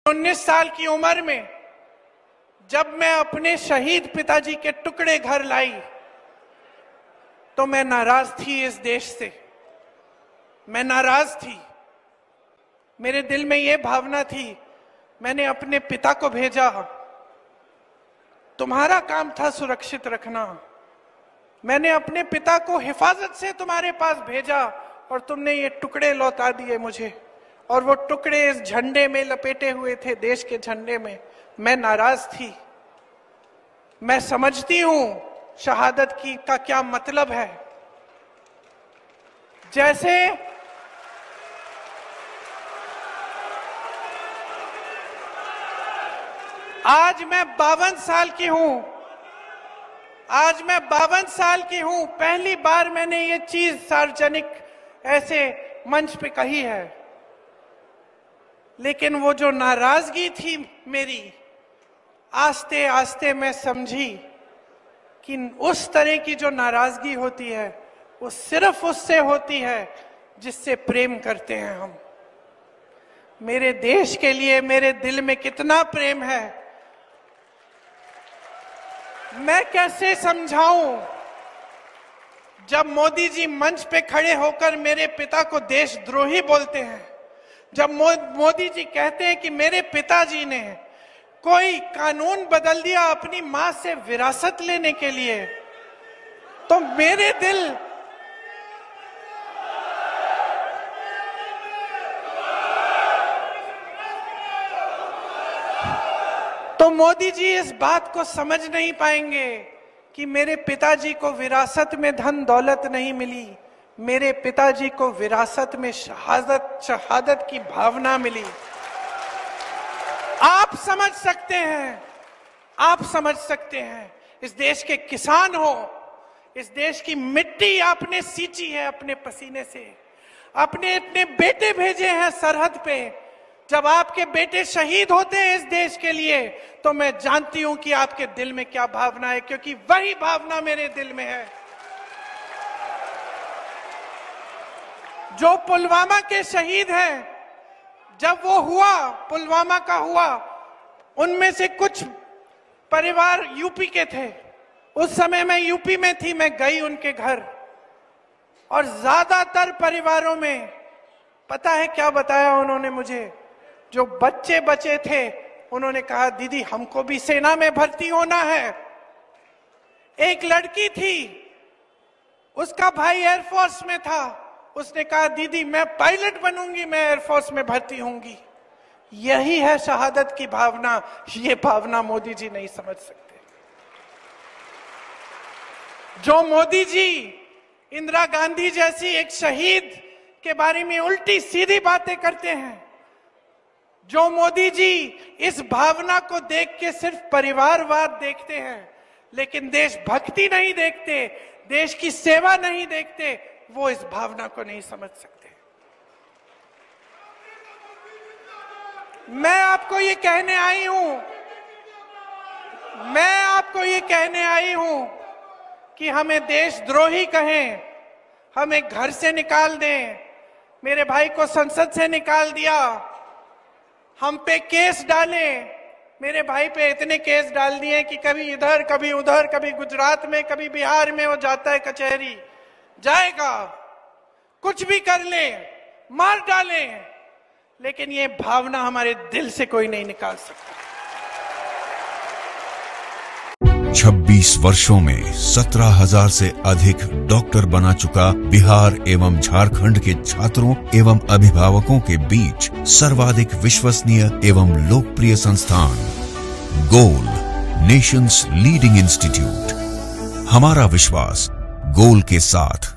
19 साल की उम्र में जब मैं अपने शहीद पिताजी के टुकड़े घर लाई तो मैं नाराज थी इस देश से। मैं नाराज थी। मेरे दिल में यह भावना थी, मैंने अपने पिता को भेजा, तुम्हारा काम था सुरक्षित रखना। मैंने अपने पिता को हिफाजत से तुम्हारे पास भेजा और तुमने ये टुकड़े लौटा दिए मुझे, और वो टुकड़े इस झंडे में लपेटे हुए थे, देश के झंडे में। मैं नाराज थी। मैं समझती हूं शहादत की का क्या मतलब है। जैसे आज मैं 52 साल की हूं, आज मैं 52 साल की हूं, पहली बार मैंने ये चीज सार्वजनिक ऐसे मंच पे कही है। लेकिन वो जो नाराजगी थी मेरी, आस्ते आस्ते मैं समझी कि उस तरह की जो नाराजगी होती है वो सिर्फ उससे होती है जिससे प्रेम करते हैं हम। मेरे देश के लिए मेरे दिल में कितना प्रेम है, मैं कैसे समझाऊं। जब मोदी जी मंच पे खड़े होकर मेरे पिता को देशद्रोही बोलते हैं, जब मोदी जी कहते हैं कि मेरे पिताजी ने कोई कानून बदल दिया अपनी मां से विरासत लेने के लिए, तो मेरे दिल तो मोदी जी इस बात को समझ नहीं पाएंगे कि मेरे पिताजी को विरासत में धन दौलत नहीं मिली, मेरे पिताजी को विरासत में शहादत की भावना मिली। आप समझ सकते हैं, आप समझ सकते हैं। इस देश के किसान हो, इस देश की मिट्टी आपने सींची है अपने पसीने से, अपने अपने बेटे भेजे हैं सरहद पे। जब आपके बेटे शहीद होते हैं इस देश के लिए, तो मैं जानती हूं कि आपके दिल में क्या भावना है, क्योंकि वही भावना मेरे दिल में है। जो पुलवामा के शहीद हैं, जब वो हुआ, पुलवामा का हुआ, उनमें से कुछ परिवार यूपी के थे। उस समय मैं यूपी में थी, मैं गई उनके घर, और ज्यादातर परिवारों में पता है क्या बताया उन्होंने मुझे? जो बच्चे बचे थे उन्होंने कहा, दीदी हमको भी सेना में भर्ती होना है। एक लड़की थी, उसका भाई एयरफोर्स में था, उसने कहा दीदी मैं पायलट बनूंगी, मैं एयरफोर्स में भर्ती होंगी। यही है शहादत की भावना। ये भावना मोदी जी नहीं समझ सकते। जो मोदी जी इंदिरा गांधी जैसी एक शहीद के बारे में उल्टी सीधी बातें करते हैं, जो मोदी जी इस भावना को देख के सिर्फ परिवारवाद देखते हैं लेकिन देशभक्ति नहीं देखते, देश की सेवा नहीं देखते, वो इस भावना को नहीं समझ सकते। मैं आपको ये कहने आई हूं, मैं आपको ये कहने आई हूं कि हमें देशद्रोही कहें, हमें घर से निकाल दें। मेरे भाई को संसद से निकाल दिया, हम पे केस डाले। मेरे भाई पे इतने केस डाल दिए कि कभी इधर कभी उधर, कभी गुजरात में कभी बिहार में वो जाता है कचहरी, जाएगा, कुछ भी कर ले, मार डाले, लेकिन ये भावना हमारे दिल से कोई नहीं निकाल सकता। 26 वर्षों में 17,000 से अधिक डॉक्टर बना चुका बिहार एवं झारखंड के छात्रों एवं अभिभावकों के बीच सर्वाधिक विश्वसनीय एवं लोकप्रिय संस्थान गोल, नेशंस लीडिंग इंस्टीट्यूट। हमारा विश्वास गोल के साथ।